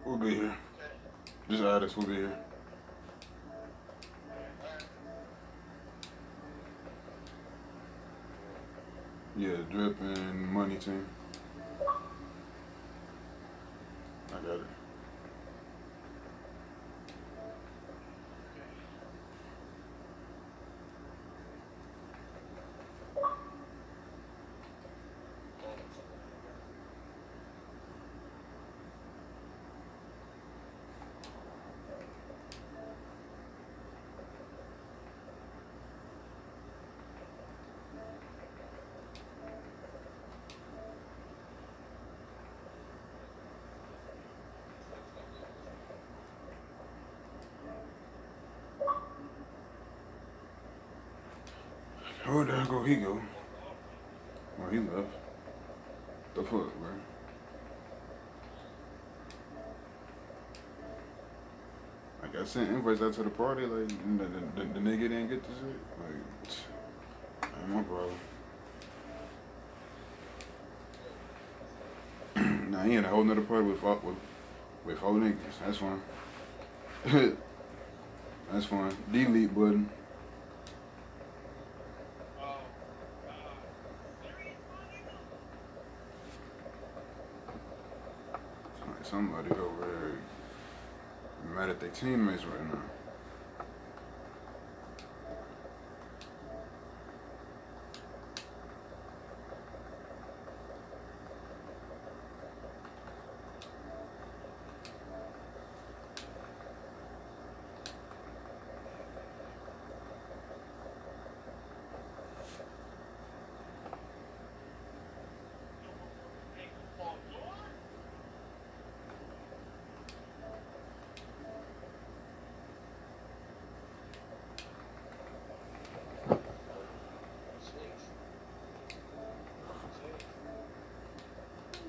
We'll be here. Just add us. We'll be here. Yeah, drip and money team. I got it. Where the hell he go? Oh, he left. The fuck, bro? Like, I sent invites out to the party, like, the nigga didn't get this shit. Like, ain't my problem. Nah, he in a whole nother party with four niggas. That's fine. That's fine. Delete button. Somebody over there mad at their teammates right now.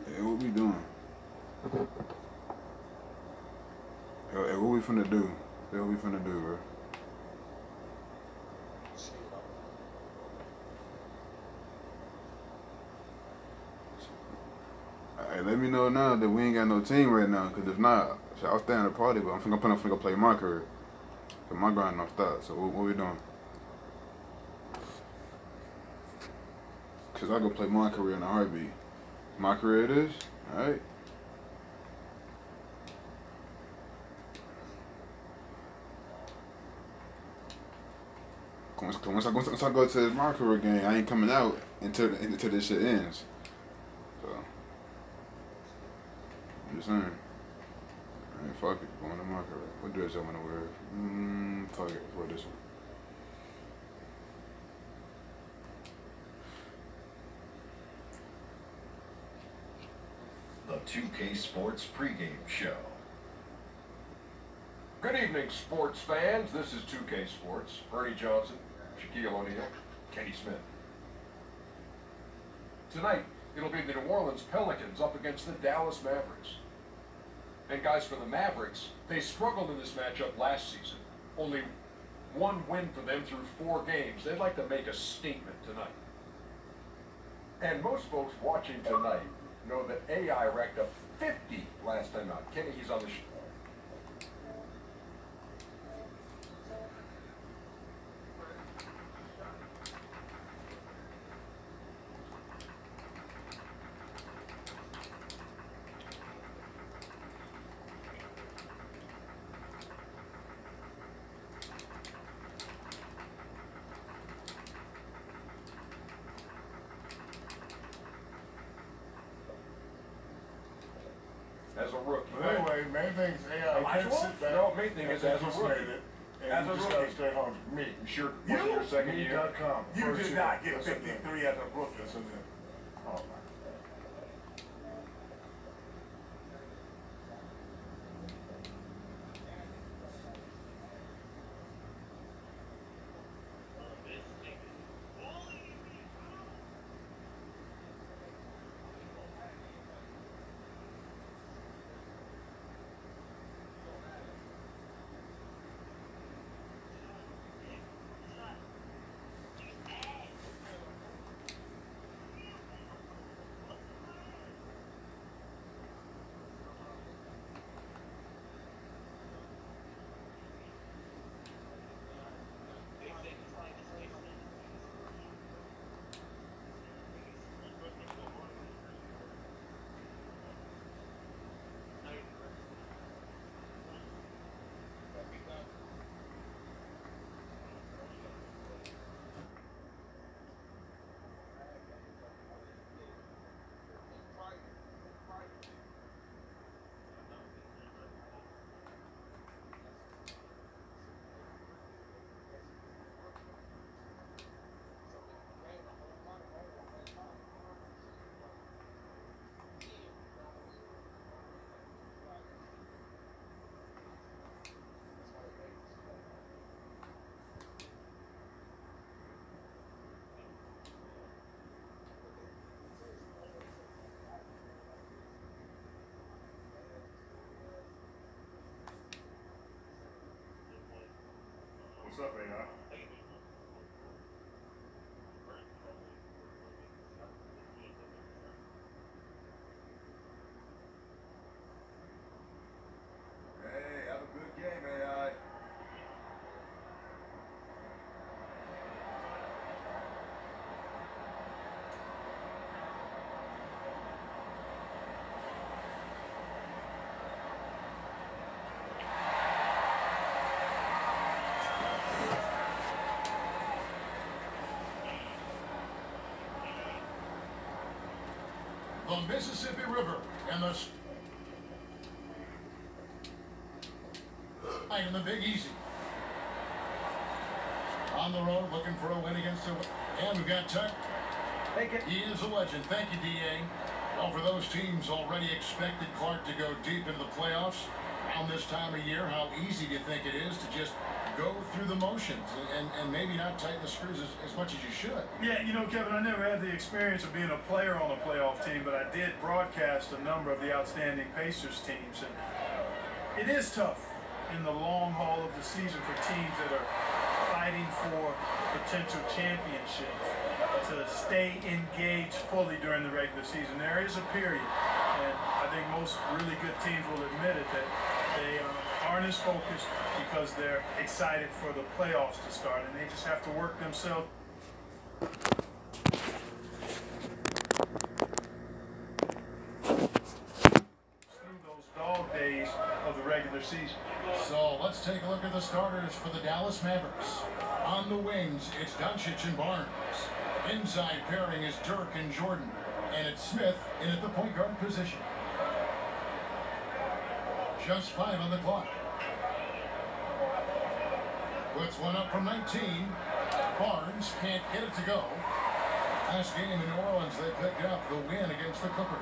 Hey, what we doing? Hey, what we finna do? Hey, what we finna do, bro? Hey, let me know now that we ain't got no team right now, cause if not, I'll stay in the party, but I'm finna play my career. Cause my grind don't stop, so what we doing? Cause I go play my career in a heartbeat. My career it is? Alright. Once I go to my career game, I ain't coming out until this shit ends. So, I'm just saying. Alright, fuck it. Going to my career. What dress I wanna wear? Fuck it. Wear this one. The 2K Sports pregame show. Good evening, sports fans. This is 2K Sports. Ernie Johnson, Shaquille O'Neal, Kenny Smith. Tonight, it'll be the New Orleans Pelicans up against the Dallas Mavericks. And guys, for the Mavericks, they struggled in this matchup last season. Only one win for them through 4 games. They'd like to make a statement tonight. And most folks watching tonight know that AI racked up 50 last time out. Kenny, he's on the show. As a rookie. But anyway, main thing is AI. You can't sit back. No, main thing is as a rookie. And you just gotta stay home. Me. You sure? Was it your second year? nba2k19. You did not get 53 as a rookie. Oh my. Mississippi River and the in the Big Easy. On the road, looking for a win against the... And we've got Tuck. He is a legend. Thank you, D.A. Well, for those teams already expected Clark to go deep into the playoffs around this time of year, how easy do you think it is to just go through the motions and maybe not tighten the screws as much as you should? Yeah, you know, Kevin, I never had the experience of being a player on a playoff team, but I did broadcast a number of the outstanding Pacers teams, and it is tough in the long haul of the season for teams that are fighting for potential championships to stay engaged fully during the regular season. There is a period, and I think most really good teams will admit it, that they aren't as focused because they're excited for the playoffs to start, and they just have to work themselves through those dog days of the regular season. So let's take a look at the starters for the Dallas Mavericks. On the wings, it's Doncic and Barnes. Inside pairing is Dirk and Jordan. And it's Smith in at the point guard position. Just 5 on the clock. Puts one up from 19. Barnes can't get it to go. Last game in New Orleans, they picked up the win against the Clippers.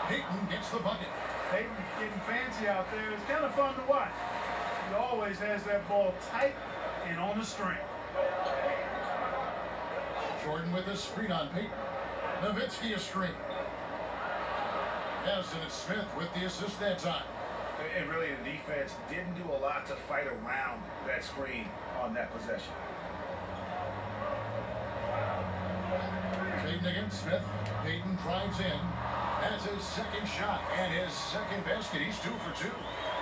Payton gets the bucket. Peyton's getting fancy out there. It's kind of fun to watch. He always has that ball tight and on the string. Jordan with a screen on Payton. Nowitzki a screen. Yes, and it's Smith with the assist that time. And really, the defense didn't do a lot to fight around that screen on that possession. Payton against Smith. Payton drives in. That's his second shot and his second basket. He's 2 for 2.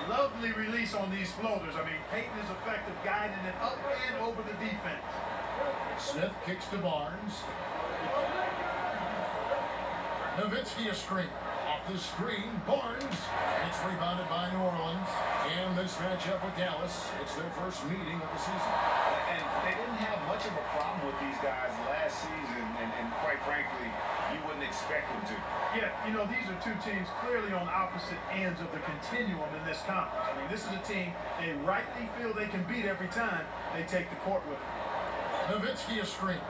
Lovely release on these floaters. I mean, Peyton is effective guiding it up and over the defense. Smith kicks to Barnes. Nowitzki a screen. Off the screen, Barnes. It's rebounded by New Orleans. And this matchup with Dallas, it's their first meeting of the season. And they didn't have much of a problem with these guys last season, and quite frankly, you wouldn't expect them to. Yeah, you know, these are two teams clearly on opposite ends of the continuum in this conference. I mean, this is a team they rightly feel they can beat every time they take the court with them. Nowitzki a screen.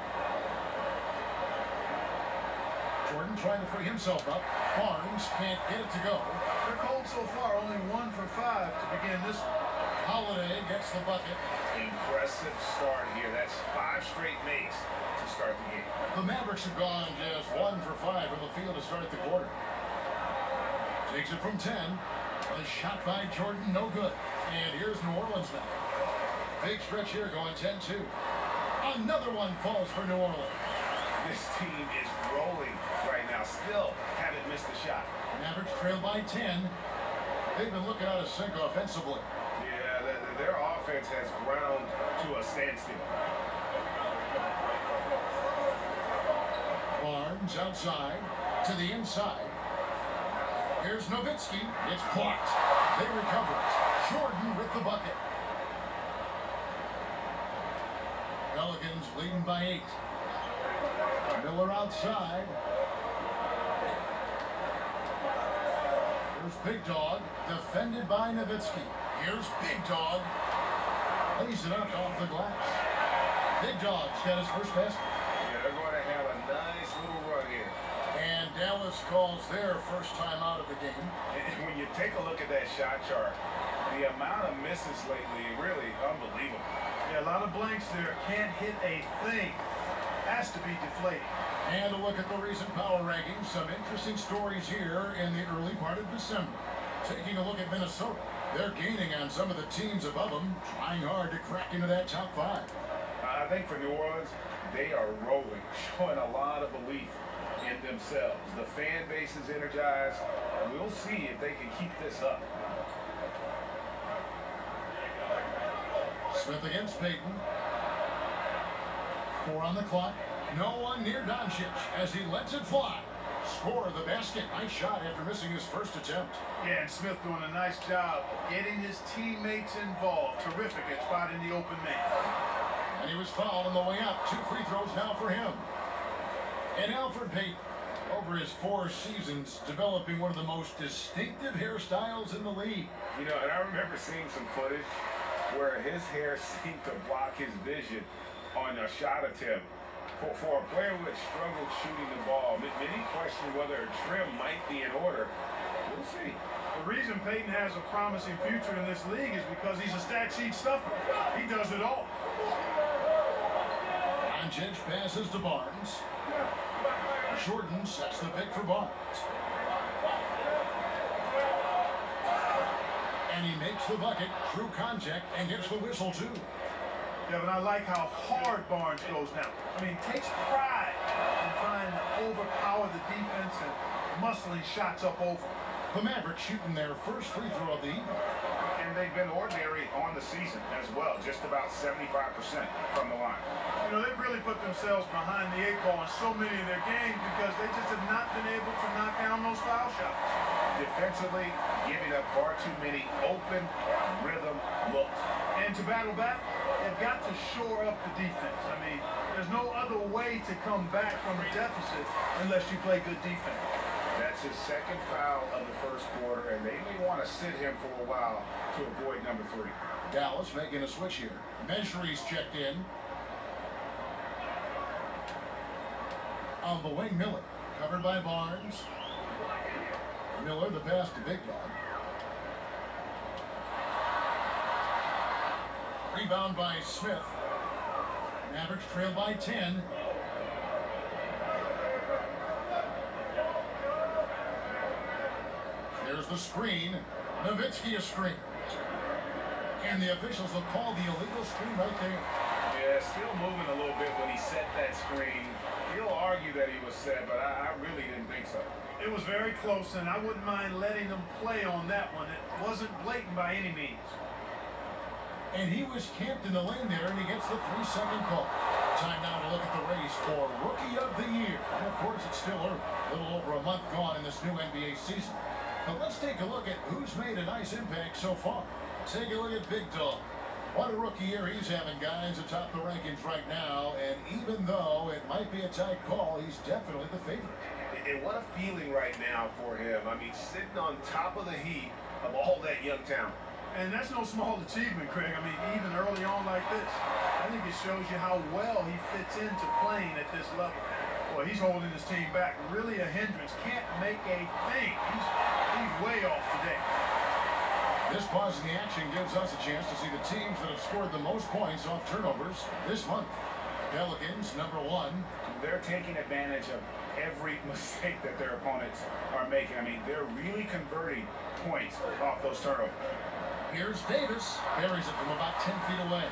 Jordan trying to free himself up. Barnes can't get it to go. They're cold so far, only 1 for 5 to begin this one. Holiday gets the bucket. Impressive start here. That's 5 straight makes to start the game. The Mavericks have gone just 1 for 5 from the field to start the quarter. Takes it from 10. A shot by Jordan, no good. And here's New Orleans now. Big stretch here going 10-2. Another one falls for New Orleans. This team is rolling right now. Still haven't missed a shot. Mavericks trail by 10. They've been looking out of sync offensively. Yeah, their offense has ground to a standstill. Barnes outside to the inside. Here's Nowitzki. It's blocked. They recover it. Jordan with the bucket. Pelicans leading by 8. Miller outside. Here's Big Dog, defended by Nowitzki. Here's Big Dog. Lays it up off the glass. Big Dog's got his first basket. Yeah, they're going to have a nice little run here. And Dallas calls their first time out of the game. And when you take a look at that shot chart, the amount of misses lately, really unbelievable. Yeah, a lot of blanks there. Can't hit a thing. Has to be deflated. And a look at the recent power rankings. Some interesting stories here in the early part of December. Taking a look at Minnesota. They're gaining on some of the teams above them, trying hard to crack into that top 5. I think for New Orleans, they are rolling, showing a lot of belief in themselves. The fan base is energized. We'll see if they can keep this up. Smith against Payton. 4 on the clock. No one near Doncic as he lets it fly. Score the basket. Nice shot after missing his first attempt. Yeah, and Smith doing a nice job getting his teammates involved. Terrific at spotting the open man. And he was fouled on the way up. 2 free throws now for him. And Alfred Payton. over his 4 seasons, developing one of the most distinctive hairstyles in the league. You know, and I remember seeing some footage where his hair seemed to block his vision on a shot attempt. For a player who had struggled shooting the ball, many question whether a trim might be in order. We'll see. The reason Peyton has a promising future in this league is because he's a stat sheet stuffer. He does it all. Doncic passes to Barnes. Jordan sets the pick for Barnes. And he makes the bucket through contact and gets the whistle too. Yeah, but I like how hard Barnes goes now. I mean, takes pride in trying to overpower the defense and muscling shots up over. The Mavericks shooting their first free throw of the evening. And they've been ordinary on the season as well, just about 75% from the line. You know, they've really put themselves behind the 8 ball in so many of their games because they just have not been able to knock down those foul shots. Defensively, giving up far too many open rhythm looks. And to battle back, they've got to shore up the defense. I mean, there's no other way to come back from a deficit unless you play good defense. That's his second foul of the first quarter, and they may want to sit him for a while to avoid number 3. Dallas making a switch here. Measury's checked in. On the wing, Miller. Covered by Barnes. Miller, the pass to Big Dog. Rebound by Smith. Mavericks trail by 10. There's the screen. Nowitzki a screen. And the officials will call the illegal screen right there. Yeah, still moving a little bit when he set that screen. He'll argue that he was set, but I really didn't think so. It was very close, and I wouldn't mind letting them play on that one. It wasn't blatant by any means. And he was camped in the lane there, and he gets the 3-second call. Time now to look at the race for Rookie of the Year. And of course, it's still early. A little over a month gone in this new NBA season. But let's take a look at who's made a nice impact so far. Take a look at Big Dog. What a rookie year he's having, guys, atop the rankings right now. And even though it might be a tight call, he's definitely the favorite. And what a feeling right now for him. I mean, sitting on top of the heap of all that young talent. And that's no small achievement, Craig. I mean, even early on like this, I think it shows you how well he fits into playing at this level. Well, he's holding his team back. Really a hindrance. Can't make a thing. He's way off today. This pause in the action gives us a chance to see the teams that have scored the most points off turnovers this month. Pelicans, number 1. They're taking advantage of every mistake that their opponents are making. I mean, they're really converting points off those turnovers. Here's Davis. Buries it from about 10 feet away.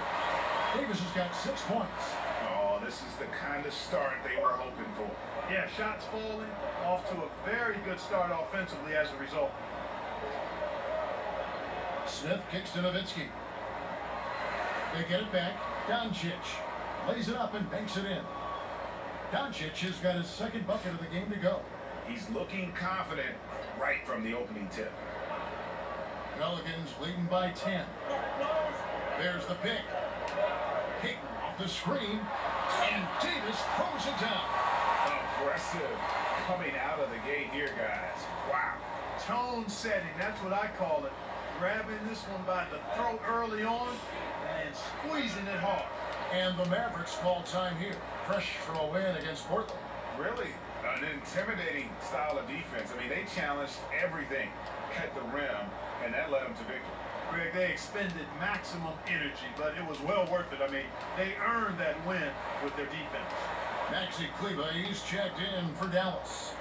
Davis has got 6 points. Oh, this is the kind of start they were hoping for. Yeah, shots falling. Off to a very good start offensively as a result. Smith kicks to Nowitzki. They get it back. Doncic lays it up and banks it in. Doncic has got his second bucket of the game to go. He's looking confident right from the opening tip. Pelicans leading by 10. There's the pick. Peyton off the screen. And Davis throws it down. Aggressive coming out of the gate here, guys. Wow. Tone setting, that's what I call it. Grabbing this one by the throat early on and squeezing it hard. And the Mavericks call time here. Fresh from a win against Portland. Really an intimidating style of defense. I mean, they challenged everything at the rim, and that led them to victory. Greg, they expended maximum energy, but it was well worth it. I mean, they earned that win with their defense. Maxi Kleba, he's checked in for Dallas.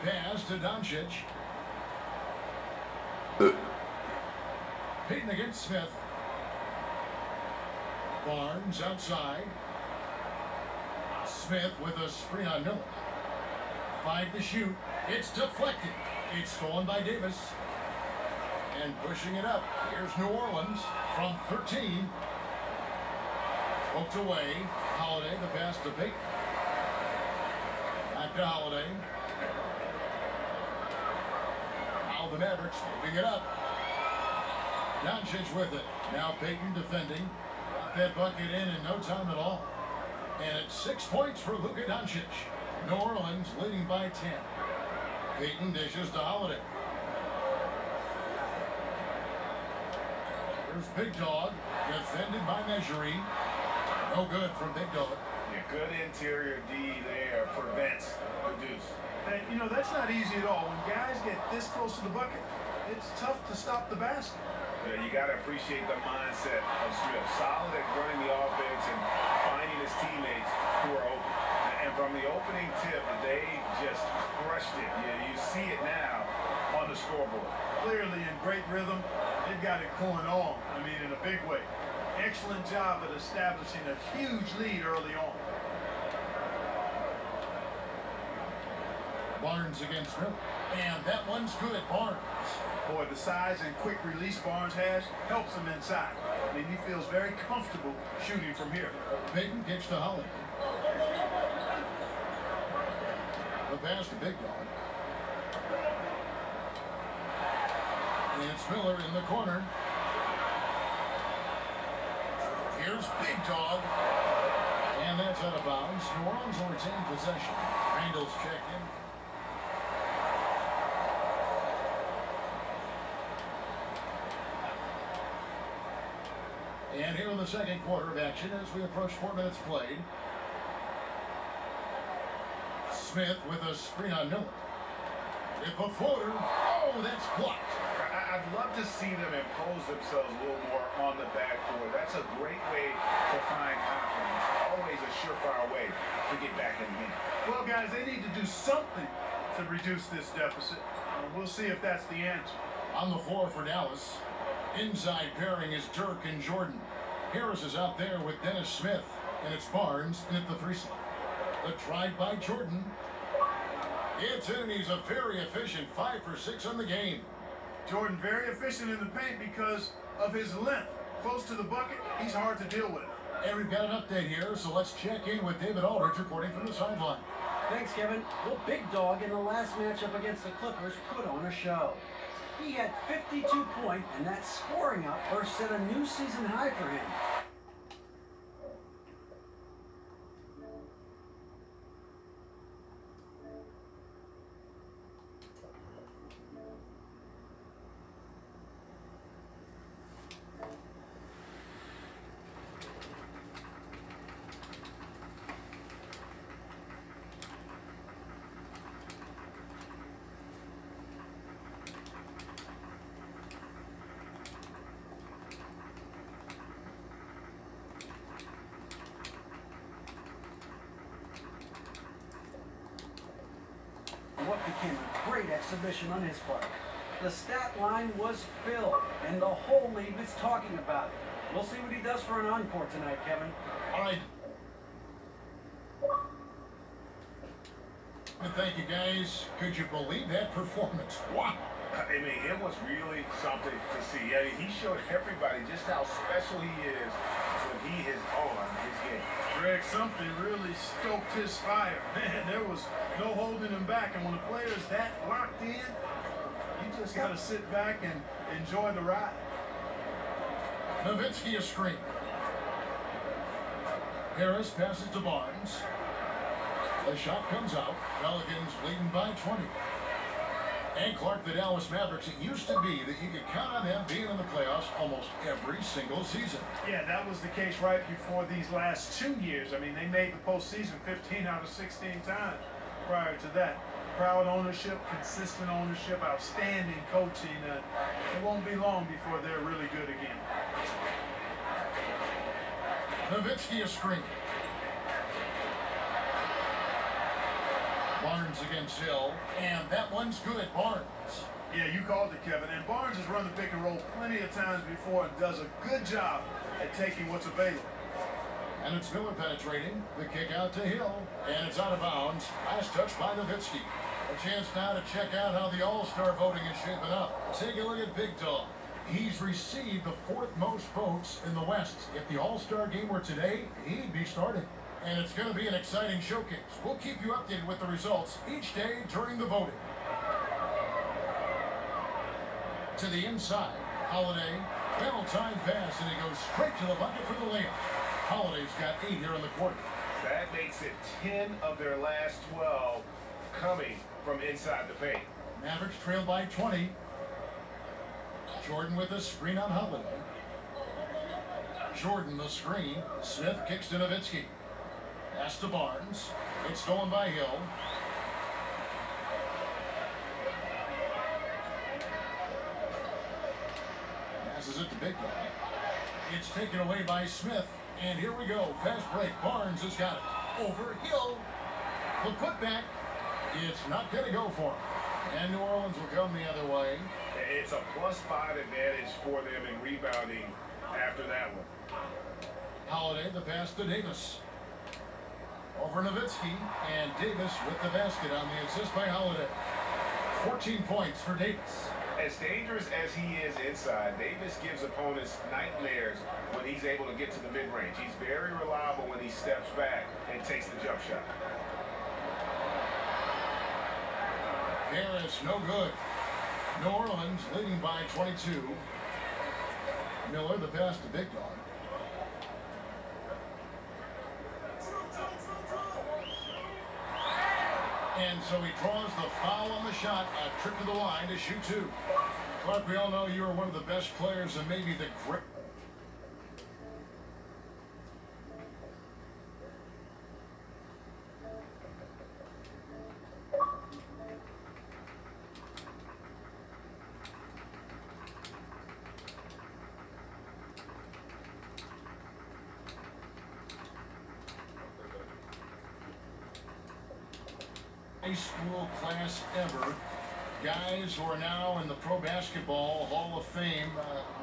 Pass to Doncic. Peyton against Smith. Barnes outside. Smith with a screen on Miller. 5 to shoot. It's deflected. It's stolen by Davis. And pushing it up. Here's New Orleans from 13. Poked away. Holiday, the pass to Peyton. Back to Holiday. Now the Mavericks moving it up. Doncic with it. Now Peyton defending. Got that bucket in no time at all. And it's 6 points for Luka Doncic. New Orleans leading by 10. Peyton dishes to Holiday. Here's Big Dog, defended by Measuring. No good from Big Dog. Yeah, good interior D there prevents the deuce. And, you know, that's not easy at all. When guys get this close to the bucket, it's tough to stop the basket. Yeah, you got to appreciate the mindset of Smith. Solid at running the offense and finding his teammates who are open. And from the opening tip, they just crushed it. Yeah, you see it now on the scoreboard. Clearly in great rhythm. They've got it going on. I mean, in a big way. Excellent job at establishing a huge lead early on. Barnes against Miller. And that one's good, Barnes. Boy, the size and quick release Barnes has helps him inside. I mean, he feels very comfortable shooting from here. Peyton kicks to Holiday. The pass to Big Dog. And it's Miller in the corner. Here's Big Dog. And that's out of bounds. New Orleans will retain possession. Randall's checked in. And here in the second quarter of action as we approach 4 minutes played. Smith with a screen on Miller. With the floater. Oh, that's blocked. I'd love to see them impose themselves a little more on the backboard. That's a great way to find confidence. Always a surefire way to get back in the game. Well, guys, they need to do something to reduce this deficit. We'll see if that's the answer. On the floor for Dallas. Inside pairing is Dirk and Jordan. Harris is out there with Dennis Smith. And it's Barnes in at the threesome. The try by Jordan. It's in, and he's a very efficient 5 for 6 on the game. Jordan very efficient in the paint because of his length. Close to the bucket, he's hard to deal with. And we've got an update here, so let's check in with David Aldridge reporting from the sideline. Thanks, Kevin. Well, Big Dog in the last matchup against the Clippers put on a show. He had 52 points, and that scoring outburst set a new season high for him. What became a great exhibition on his part. The stat line was filled, and the whole league is talking about it. We'll see what he does for an encore tonight, Kevin. All right. Thank you, guys. Could you believe that performance? Wow. I mean, it was really something to see. I mean, he showed everybody just how special he is when he is on his game. Greg, something really stoked his fire. Man, there was no holding him back. And when a player's that locked in, you just got to sit back and enjoy the ride. Nowitzki a screen. Harris passes to Barnes. The shot comes out. Pelicans leading by 20. And Clark, the Dallas Mavericks, it used to be that you could count on them being in the playoffs almost every single season. Yeah, that was the case right before these last 2 years. I mean, they made the postseason 15 out of 16 times prior to that. Proud ownership, consistent ownership, outstanding coaching. It won't be long before they're really good again. Nowitzki a screen. Barnes against Hill, and that one's good, Barnes. Yeah, you called it, Kevin. And Barnes has run the pick and roll plenty of times before and does a good job at taking what's available. And it's Miller penetrating. The kick out to Hill, and it's out of bounds. Last touch by Nowitzki. A chance now to check out how the All-Star voting is shaping up. Take a look at Big Dog. He's received the 4th most votes in the West. If the All-Star game were today, he'd be starting. And it's going to be an exciting showcase. We'll keep you updated with the results each day during the voting. To the inside, Holiday, well-timed pass, and he goes straight to the bucket for the layup. Holiday's got 8 here in the quarter. That makes it 10 of their last 12 coming from inside the paint. Mavericks trail by 20. Jordan with a screen on Holiday. Jordan the screen. Smith kicks to Nowitzki. Pass to Barnes. It's stolen by Hill. Passes it to Big Dog. It's taken away by Smith. And here we go. Fast break. Barnes has got it. Over Hill. The putback. It's not going to go for him. And New Orleans will come the other way. It's a +5 advantage for them in rebounding after that one. Holiday, the pass to Davis. Over Nowitzki, and Davis with the basket on the assist by Holiday. 14 points for Davis. As dangerous as he is inside, Davis gives opponents nightmares when he's able to get to the mid-range. He's very reliable when he steps back and takes the jump shot. Harris, no good. New Orleans leading by 22. Miller, the pass to Big Dog. And so he draws the foul on the shot, a trip to the line to shoot two. Clark, we all know you are one of the best players and maybe the great. High school class ever. Guys who are now in the Pro Basketball Hall of Fame.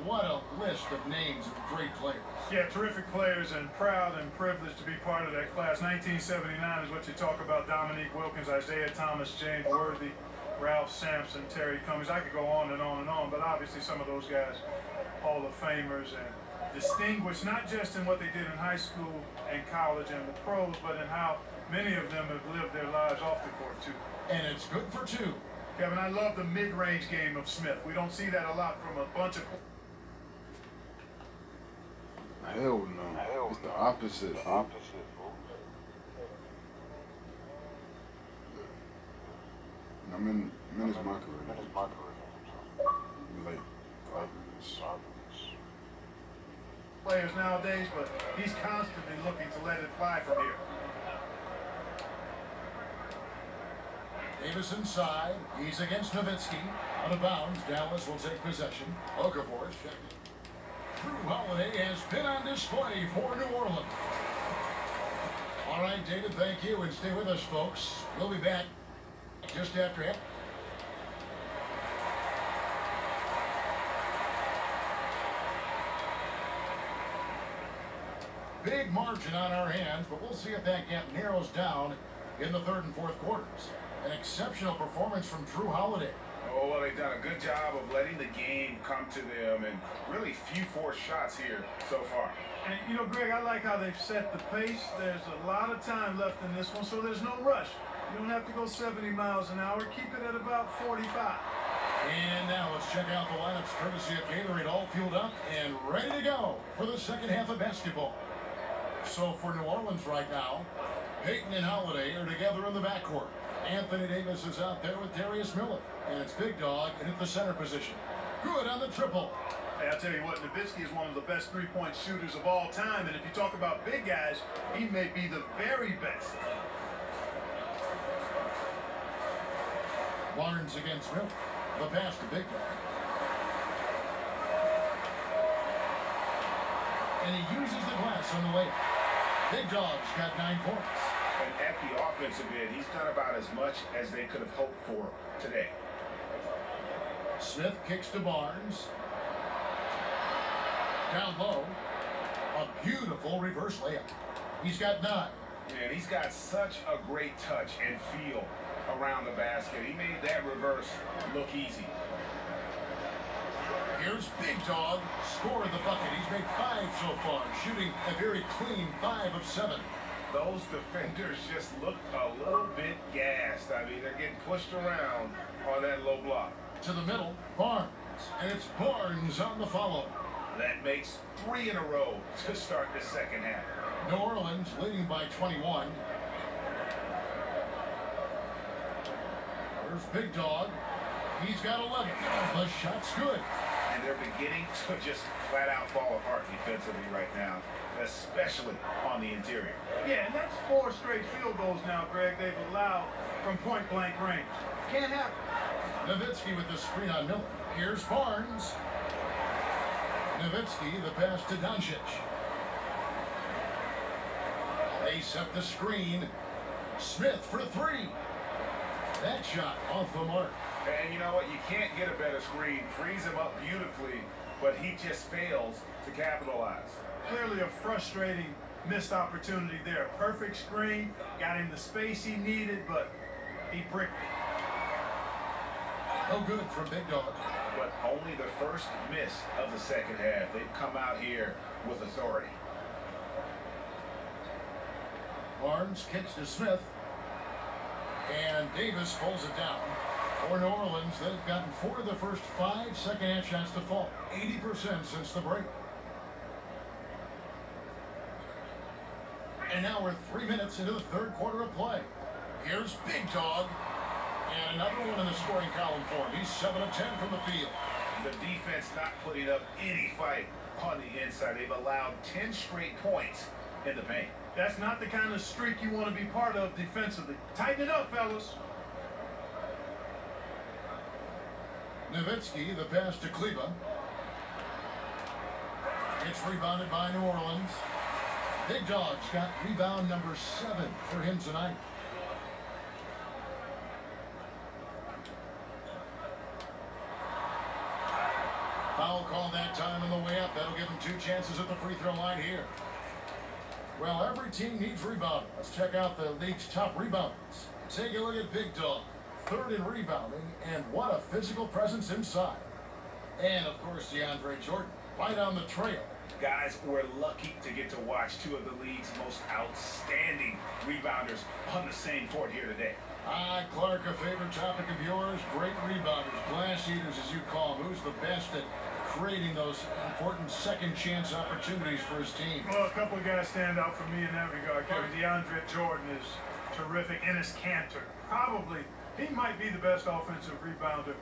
What a list of names of great players. Yeah, terrific players, and proud and privileged to be part of that class. 1979 is what you talk about. Dominique Wilkins, Isaiah Thomas, James Worthy, Ralph Sampson, Terry Cummings. I could go on and on and on, but obviously some of those guys, Hall of Famers, and distinguished not just in what they did in high school and college and the pros, but in how many of them have lived their lives off the court, too. And it's good for two. Kevin, I love the mid-range game of Smith. We don't see that a lot from a bunch of... Hell no. It's the opposite. I'm in his my career. Like players nowadays, but he's constantly looking to let it fly from here. Davis inside. He's against Nowitzki. Out of bounds. Dallas will take possession. Okafor checked. Drew Holiday has been on display for New Orleans. All right, David, thank you, and stay with us, folks. We'll be back just after it. Big margin on our hands, but we'll see if that gap narrows down in the third and fourth quarters. An exceptional performance from Drew Holiday. Oh, well, they've done a good job of letting the game come to them, and really few forced shots here so far. And, you know, Greg, I like how they've set the pace. There's a lot of time left in this one, so there's no rush. You don't have to go 70 miles an hour. Keep it at about 45. And now let's check out the lineups courtesy of Gatorade, all fueled up and ready to go for the second half of basketball. So for New Orleans right now, Payton and Holiday are together in the backcourt. Anthony Davis is out there with Darius Miller. And it's Big Dog in at the center position. Good on the triple. Hey, I'll tell you what, Nowitzki is one of the best three-point shooters of all time. And if you talk about big guys, he may be the very best. Barnes against Miller. The pass to Big Dog. And he uses the glass on the way. Big Dog's got 9 points. And at the offensive end, he's done about as much as they could have hoped for today. Smith kicks to Barnes. Down low. A beautiful reverse layup. He's got 9. And he's got such a great touch and feel around the basket. He made that reverse look easy. Here's Big Dog. Scored the bucket. He's made 5 so far, shooting a very clean 5 of 7. Those defenders just look a little bit gassed. I mean, they're getting pushed around on that low block. To the middle, Barnes. And it's Barnes on the follow. That makes 3 in a row to start the second half. New Orleans leading by 21. There's Big Dog. He's got 11. The shot's good. And they're beginning to just flat out fall apart defensively right now, especially on the interior. Yeah, and that's 4 straight field goals now, Greg, they've allowed from point-blank range. Can't happen. Nowitzki with the screen on Miller. Here's Barnes. Nowitzki, the pass to Doncic. They set the screen. Smith for 3. That shot off the mark. And you know what? You can't get a better screen. Frees him up beautifully, but he just fails to capitalize. Clearly a frustrating missed opportunity there. Perfect screen, got him the space he needed, but he bricked it. No good from Big Dog. But only the first miss of the second half. They've come out here with authority. Barnes kicks to Smith. And Davis pulls it down. For New Orleans, they've gotten 4 of the first 5 second-half shots to fall. 80% since the break. And now we're 3 minutes into the third quarter of play. Here's Big Dog. And another one in the scoring column for him. He's 7 of 10 from the field. The defense not putting up any fight on the inside. They've allowed 10 straight points in the paint. That's not the kind of streak you want to be part of defensively. Tighten it up, fellas. Nowitzki, the pass to Kleba. It's rebounded by New Orleans. Big Dog's got rebound number 7 for him tonight. Foul call that time on the way up. That'll give him 2 chances at the free throw line here. Well, every team needs rebounding. Let's check out the league's top rebounders. Take a look at Big Dog. 3rd in rebounding, and what a physical presence inside. And, of course, DeAndre Jordan, right on the trail. Guys, we're lucky to get to watch 2 of the league's most outstanding rebounders on the same court here today. Clark, a favorite topic of yours. Great rebounders, glass eaters as you call them. Who's the best at creating those important second chance opportunities for his team? Well, a couple of guys stand out for me in that regard. DeAndre Jordan is terrific. Enes Kanter, probably, he might be the best offensive rebounder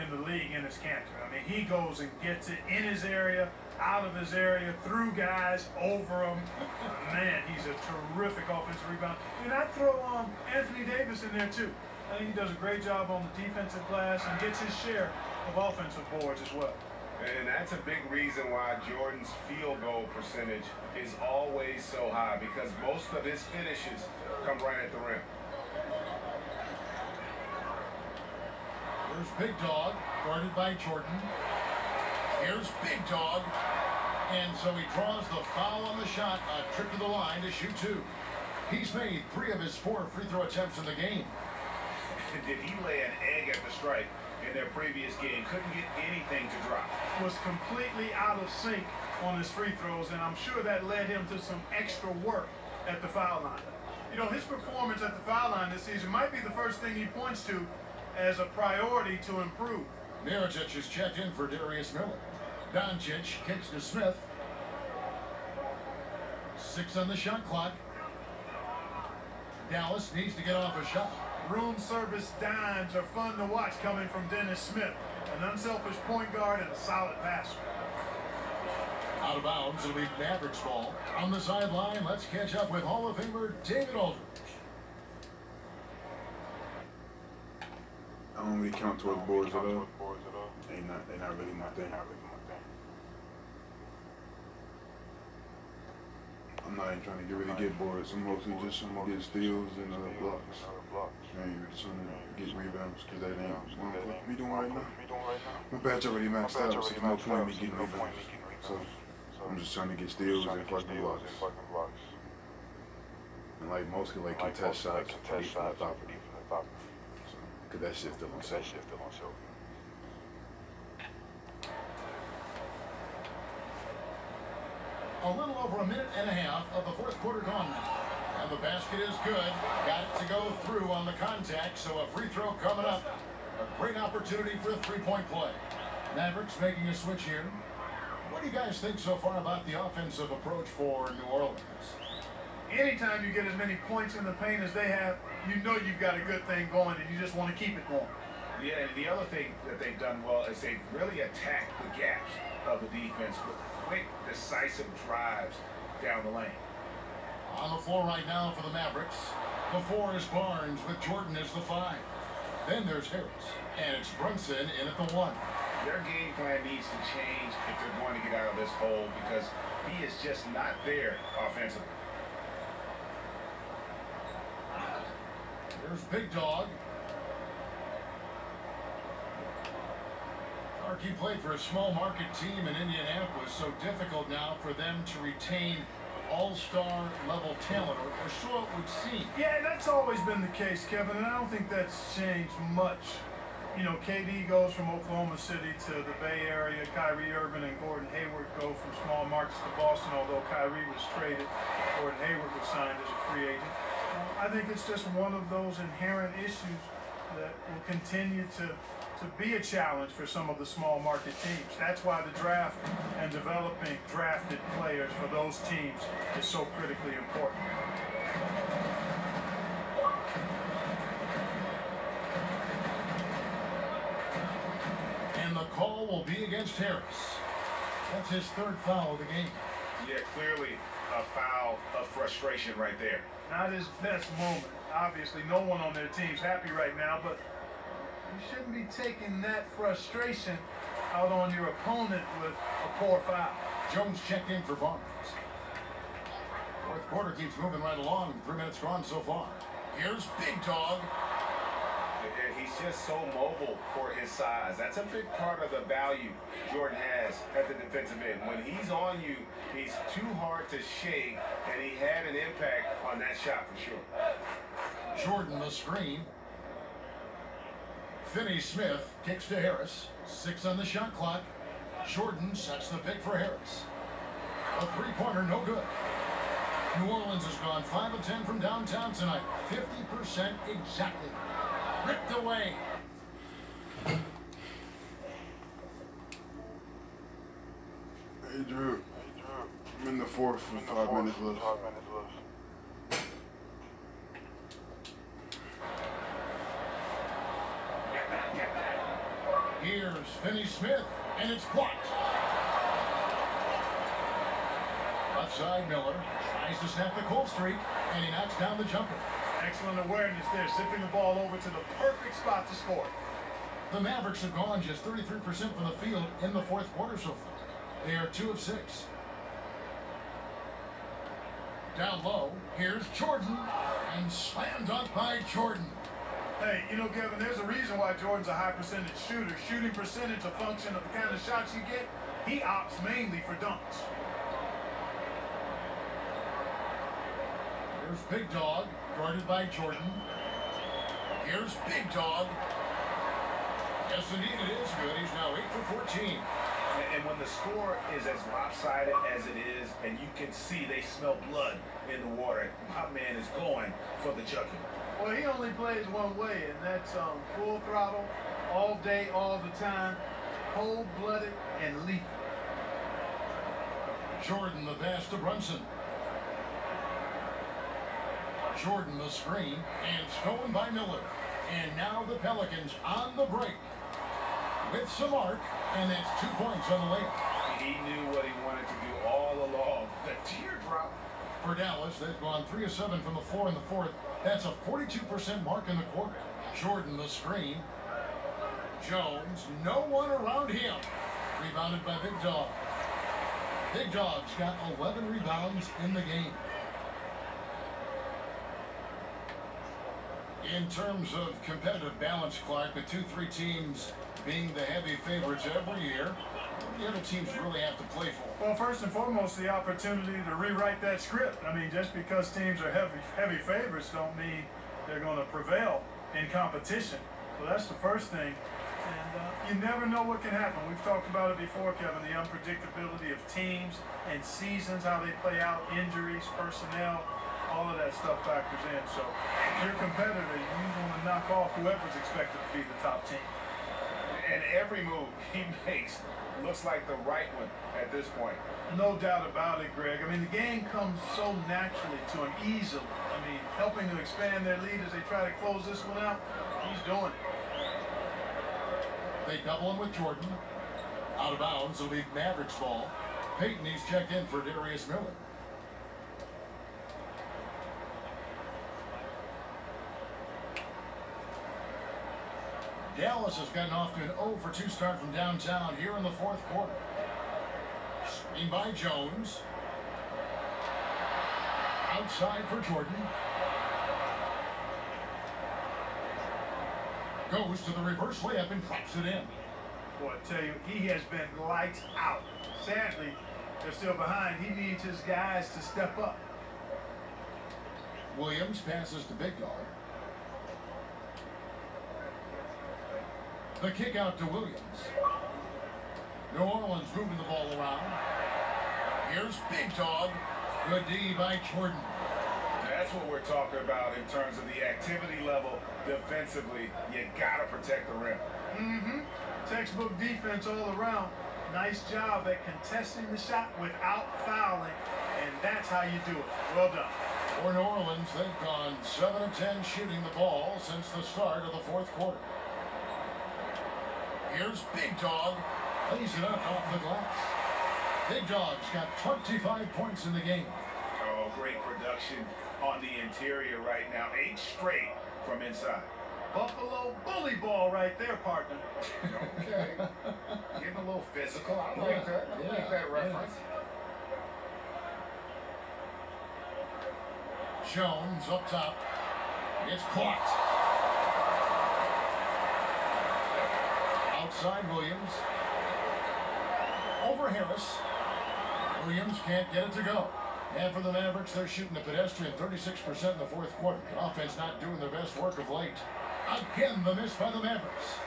in the league, Enes Kanter. I mean, he goes and gets it in his area, out of his area, through guys, over them. Man, he's a terrific offensive rebounder. And I'd throw Anthony Davis in there, too. I think he does a great job on the defensive glass and gets his share of offensive boards as well. And that's a big reason why Jordan's field goal percentage is always so high, because most of his finishes come right at the rim. Here's Big Dog, guarded by Jordan. Here's Big Dog. And so he draws the foul on the shot, a trip to the line to shoot 2. He's made 3 of his 4 free throw attempts in the game. Did he lay an egg at the stripe in their previous game? Couldn't get anything to drop. Was completely out of sync on his free throws, and I'm sure that led him to some extra work at the foul line. You know, his performance at the foul line this season might be the first thing he points to as a priority to improve. Mirotic is checked in for Darius Miller. Doncic kicks to Smith. 6 on the shot clock. Dallas needs to get off a shot. Room service dimes are fun to watch coming from Dennis Smith. An unselfish point guard and a solid passer. Out of bounds, it'll be Mavericks ball. On the sideline, let's catch up with Hall of Famer David Aldridge. I don't really count towards boards at all. They're not really my thing. I'm not even trying to really get boards. I'm mostly just trying to get steals and blocks. I ain't really trying to get rebounds because that ain't what we doing right now. My batch already maxed out, so there's no point in me getting rebounds. So I'm just trying to get steals and fucking blocks. And like mostly like contest shots from the top of it. Because that shit still on show. A little over a minute and a half of the fourth quarter gone now. And the basket is good. Got it to go through on the contact, so a free throw coming up. A great opportunity for a three-point play. Mavericks making a switch here. What do you guys think so far about the offensive approach for New Orleans? anytime you get as many points in the paint as they have, you know you've got a good thing going and you just want to keep it going. Yeah, and the other thing that they've done well is they've really attacked the gaps of the defense with quick, decisive drives down the lane. On the floor right now for the Mavericks. The 4 is Barnes with Jordan as the 5. Then there's Harris, and it's Brunson in at the 1. Their game plan needs to change if they're going to get out of this hole because he is just not there offensively. There's Big Dog. Clark, played for a small market team in Indianapolis, so difficult now for them to retain all-star level talent, or so it would seem. Yeah, that's always been the case, Kevin, and I don't think that's changed much. You know, KD goes from Oklahoma City to the Bay Area. Kyrie Irving and Gordon Hayward go from small markets to Boston, although Kyrie was traded. Gordon Hayward was signed as a free agent. I think it's just one of those inherent issues that will continue to be a challenge for some of the small market teams. That's why the draft and developing drafted players for those teams is so critically important. And the call will be against Harris. That's his 3rd foul of the game. Yeah, clearly a foul of frustration right there. Not his best moment. Obviously, no one on their team's happy right now, but you shouldn't be taking that frustration out on your opponent with a poor foul. Jones checked in for Barnes. 4th quarter keeps moving right along. 3 minutes gone so far. Here's Big Dog. He's just so mobile for his size. That's a big part of the value Jordan has at the defensive end. When he's on you, he's too hard to shake, and he had an impact on that shot for sure. Jordan the screen. Finney-Smith kicks to Harris. 6 on the shot clock. Jordan sets the pick for Harris. A 3-pointer, no good. New Orleans has gone 5 of 10 from downtown tonight. 50% exactly. Ripped away. Hey Drew, I'm in the 4th with 5 minutes left. Here's Finney-Smith, and it's blocked. Left side, Miller tries to snap the cold streak, and he knocks down the jumper. Excellent awareness there, zipping the ball over to the perfect spot to score. The Mavericks have gone just 33% from the field in the 4th quarter so far. They are 2 of 6. Down low, here's Jordan, and slam dunk by Jordan. Hey, you know, Kevin, there's a reason why Jordan's a high percentage shooter. Shooting percentage a function of the kind of shots you get. He opts mainly for dunks. Here's Big Dog, guarded by Jordan. Here's Big Dog. Yes, indeed, it is good. He's now 8 for 14. And when the score is as lopsided as it is, and you can see they smell blood in the water, my man is going for the jugular. Well, he only plays one way, and that's full throttle, all day, all the time, cold-blooded and lethal. Jordan the pass to Brunson. Jordan the screen, and stolen by Miller. And now the Pelicans on the break with some arc, and that's 2 points on the layup. He knew what he wanted to do all along. The teardrop. For Dallas, they've gone 3 of 7 from the floor in the 4th. That's a 42% mark in the quarter. Jordan the screen. Jones, no one around him. Rebounded by Big Dog. Big Dog's got 11 rebounds in the game. In terms of competitive balance, Clark, the 2-3 teams being the heavy favorites every year, the other teams really have to play for. Well, first and foremost, the opportunity to rewrite that script. I mean, just because teams are heavy favorites don't mean they're going to prevail in competition. So that's the first thing. And you never know what can happen. We've talked about it before, Kevin, the unpredictability of teams and seasons, how they play out, injuries, personnel, all of that stuff factors in. So if you're a competitor, you want to knock off whoever's expected to be the top team. And every move he makes looks like the right one at this point. No doubt about it, Greg. I mean, the game comes so naturally to him, easily. I mean, helping to expand their lead as they try to close this one out, he's doing it. They double him with Jordan. Out of bounds, it'll be Mavericks ball. Payton, he's checked in for Darius Miller. Dallas has gotten off to an 0 for 2 start from downtown here in the fourth quarter. Screen by Jones. Outside for Jordan. Goes to the reverse layup and drops it in. Boy, I tell you, he has been lights out. Sadly, they're still behind. He needs his guys to step up. Williams passes to Big Dog. The kick out to Williams. New Orleans moving the ball around. Here's Big Dog. Good D by Jordan. That's what we're talking about in terms of the activity level defensively. You gotta protect the rim. Textbook defense all around. Nice job at contesting the shot without fouling, and that's how you do it. Well done. For New Orleans, they've gone 7 of 10 shooting the ball since the start of the fourth quarter. Here's Big Dog. Lays it up off the glass. Big Dog's got 25 points in the game. Oh, great production on the interior right now. 8 straight from inside. Buffalo bully ball right there, partner. Okay. Getting a little physical. I like that. I like that reference. Jones up top. It's blocked. Outside Williams. Over Harris. Williams can't get it to go. And for the Mavericks, they're shooting a pedestrian 36% in the fourth quarter. The offense not doing their best work of late. Again, the miss by the Mavericks.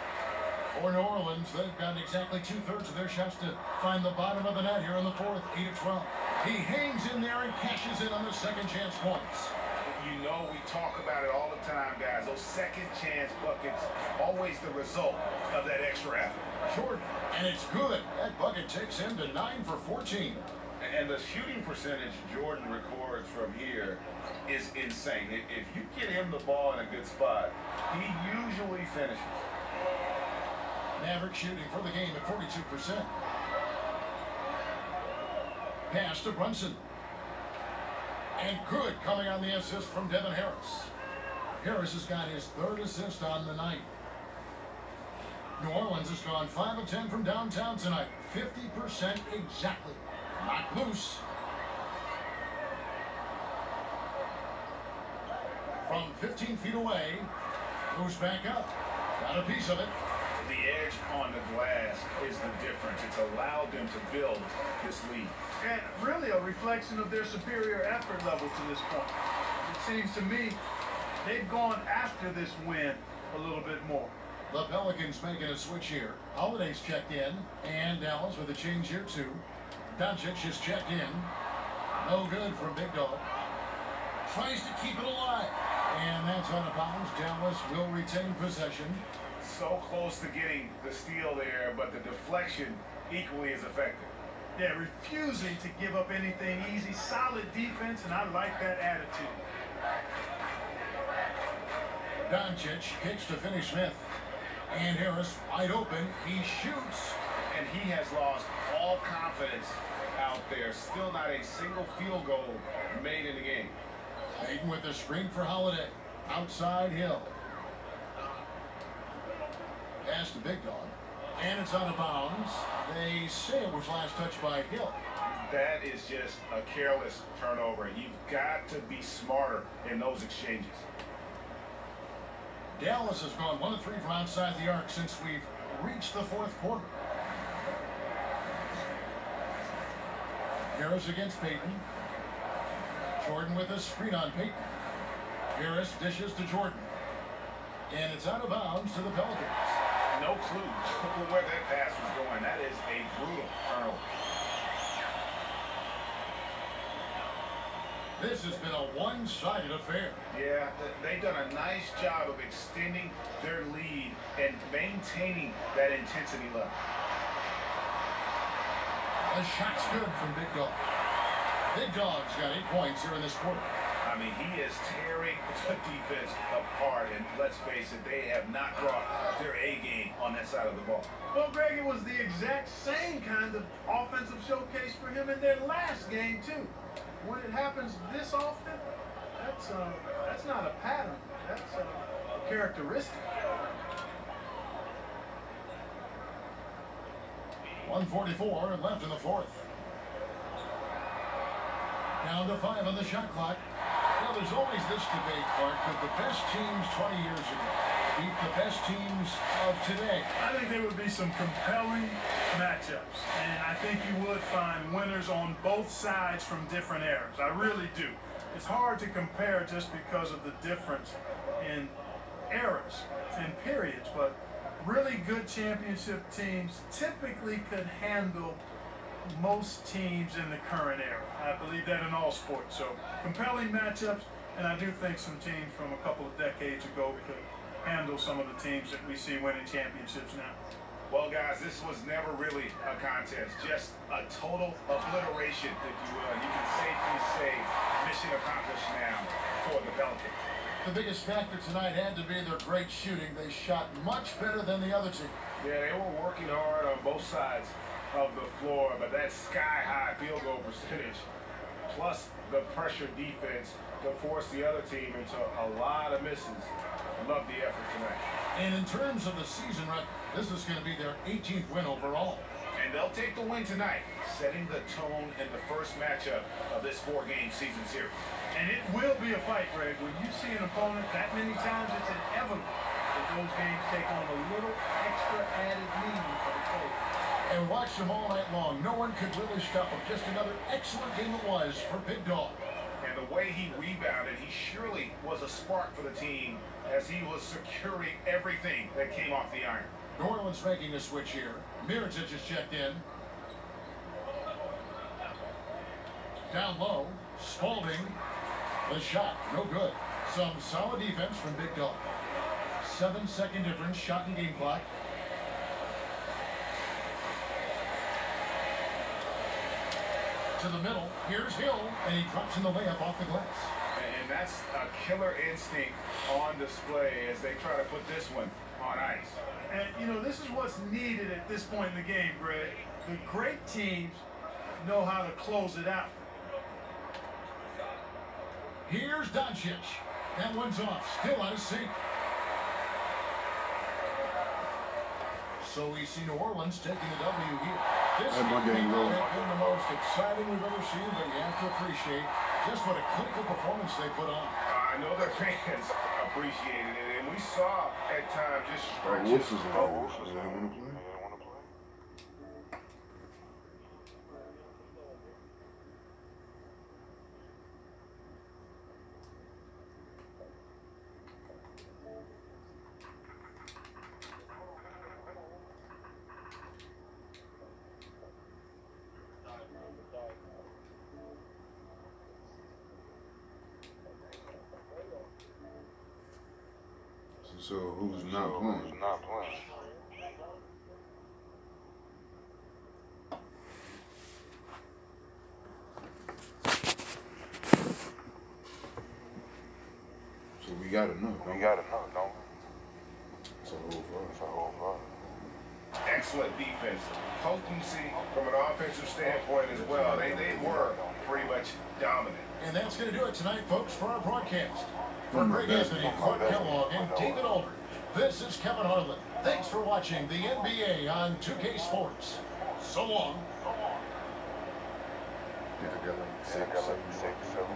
For New Orleans, they've got exactly 2/3 of their shots to find the bottom of the net here in the fourth, 8 of 12. He hangs in there and cashes in on the second chance points. You know, we talk about it all the time, guys. Those second chance buckets, always the result of that extra effort. Jordan, and it's good. That bucket takes him to 9 for 14. And the shooting percentage Jordan records from here is insane. If you get him the ball in a good spot, he usually finishes. Maverick shooting for the game at 42%. Pass to Brunson. And good coming on the assist from Devin Harris. Harris has got his 3rd assist on the night. New Orleans has gone 5 of 10 from downtown tonight. 50% exactly. Knocked loose. From 15 feet away, goes back up. Got a piece of it. The edge on the glass is the difference. It's allowed them to build this lead. And really a reflection of their superior effort level to this point. It seems to me they've gone after this win a little bit more. The Pelicans making a switch here. Holiday's checked in, and Dallas with a change here too. Doncic is checked in. No good from Big Dog. Tries to keep it alive. And that's out of bounds. Dallas will retain possession. So close to getting the steal there, but the deflection equally as effective. Yeah, refusing to give up anything easy. Solid defense, and I like that attitude. Doncic kicks to Finney Smith. And Harris wide open. He shoots. And he has lost all confidence out there. Still not a single field goal made in the game. Payton with the screen for Holiday. Outside Hill. Pass to Big Dog. And it's out of bounds. They say it was last touched by Hill. That is just a careless turnover. You've got to be smarter in those exchanges. Dallas has gone 1 of 3 from outside the arc since we've reached the fourth quarter. Harris against Payton. Jordan with a screen on Payton. Harris dishes to Jordan. And it's out of bounds to the Pelicans. No clue where that pass was going. That is a brutal turnover. This has been a one-sided affair. Yeah, they've done a nice job of extending their lead and maintaining that intensity level. The shot's good from Big Dog. Big Dog's got 8 points here in this quarter. I mean, he is tearing the defense apart, and let's face it, they have not brought their A game on that side of the ball. Well, Greg, it was the exact same kind of offensive showcase for him in their last game, too. When it happens this often, that's not a pattern. That's a characteristic. 1:44 left in the fourth. Down to 5 on the shot clock. Now, there's always this debate, Clark, that the best teams 20 years ago beat the best teams of today. I think there would be some compelling matchups, and I think you would find winners on both sides from different eras. I really do. It's hard to compare just because of the difference in eras and periods, but really good championship teams typically could handle most teams in the current era. I believe that in all sports. So compelling matchups, and I do think some teams from a couple of decades ago could handle some of the teams that we see winning championships now. Well, guys, this was never really a contest, just a total obliteration, if you will. You can safely say mission accomplished now for the Pelicans. The biggest factor tonight had to be their great shooting. They shot much better than the other team. Yeah, they were working hard on both sides of the floor, but that sky-high field goal percentage, plus the pressure defense to force the other team into a lot of misses. Love the effort tonight. And in terms of the season record, this is going to be their 18th win overall. And they'll take the win tonight, setting the tone in the first matchup of this 4-game season series. And it will be a fight, Greg. When you see an opponent that many times, it's inevitable that those games take on a little extra added meaning for the players. And watch them all night long. No one could really stop them. Just another excellent game it was for Big Dog. And the way he rebounded, he surely was a spark for the team as he was securing everything that came off the iron. New Orleans making a switch here. Mirotic is checked in. Down low. Spalding. The shot, no good. Some solid defense from Big Dog. 7-second difference, shot and game clock. To the middle, here's Hill, and he drops in the layup off the glass. And that's a killer instinct on display as they try to put this one on ice. And, you know, this is what's needed at this point in the game, Greg. The great teams know how to close it out. Here's Doncic. That one's off, still out of sync. So we see New Orleans taking the W here. This That one may game not goal. have been the most exciting we've ever seen, but you have to appreciate just what a clinical performance they put on. I know their fans appreciated it, and we saw at times just stretches. Wolf is out. They don't want to play. So who's not playing? So we gotta know. Don't we? It's a whole fight. Excellent defense. Potency from an offensive standpoint as well. They were pretty much dominant. And that's going to do it tonight, folks, for our broadcast. For Greg Anthony, Clark Kellogg, and David Aldridge, this is Kevin Harlan. Thanks for watching the NBA on 2K Sports. So long. Yeah, I got like 6, 7.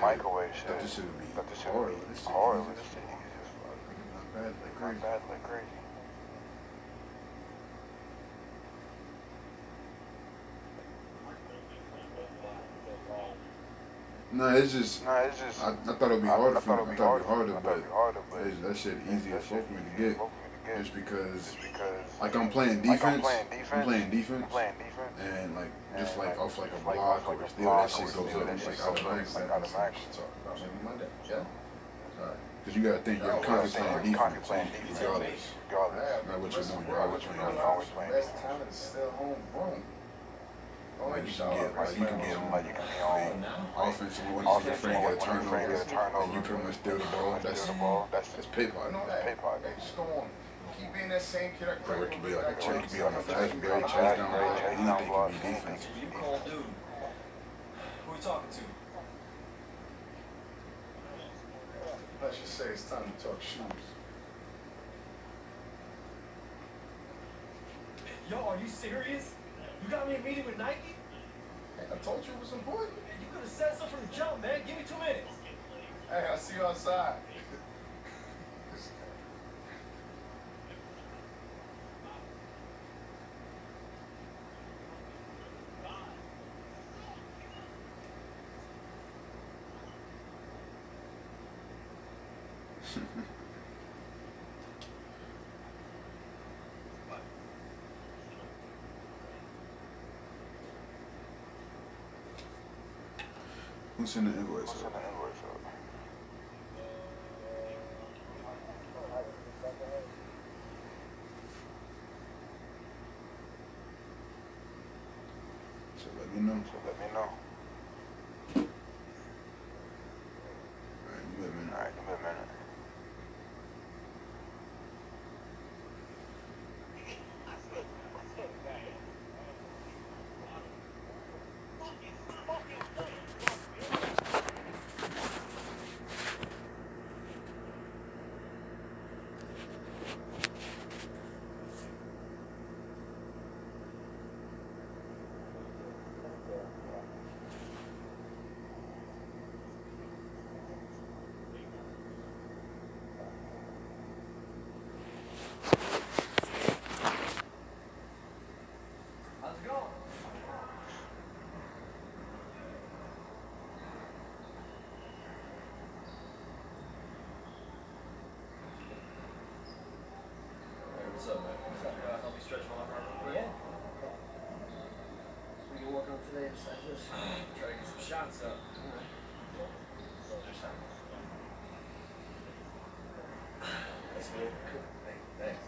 microwave shit. Thought this shit would be hard. This shit easy. Not bad like crazy. No, it's just. I thought it'd be harder for me. I thought it'd be harder, but that shit easy as fuck for me to get. Just because, like, I'm playing defense, and like just like off like a block or a steal, that shit goes up like automatically. Because you gotta think you're constantly playing defense, regardless. Not what you're doing, you're always playing defense. Best talent is still homegrown. Like you can get on offense when your friend get a turnover and you pretty much steal the ball. That's pay part. Just go on. Keep being that same kid. Or it could be like a chase, it could be on a fast break, chase down ball, anything can be defense. You call dude. Who are you talking to? Let's just say it's time to talk shoes. Yo, are you serious? You got me a meeting with Nike? Hey, I told you it was important. You could have said so from the jump, man. Give me 2 minutes. Hey, I'll see you outside. Who's in the invoice? So let me know. Alright, give me a minute. How's it going? Hey, what's up, man? Help me stretch my arm real quick? Yeah. What are you working on today besides this? Try to get some shots up. That's good. Hey, thanks.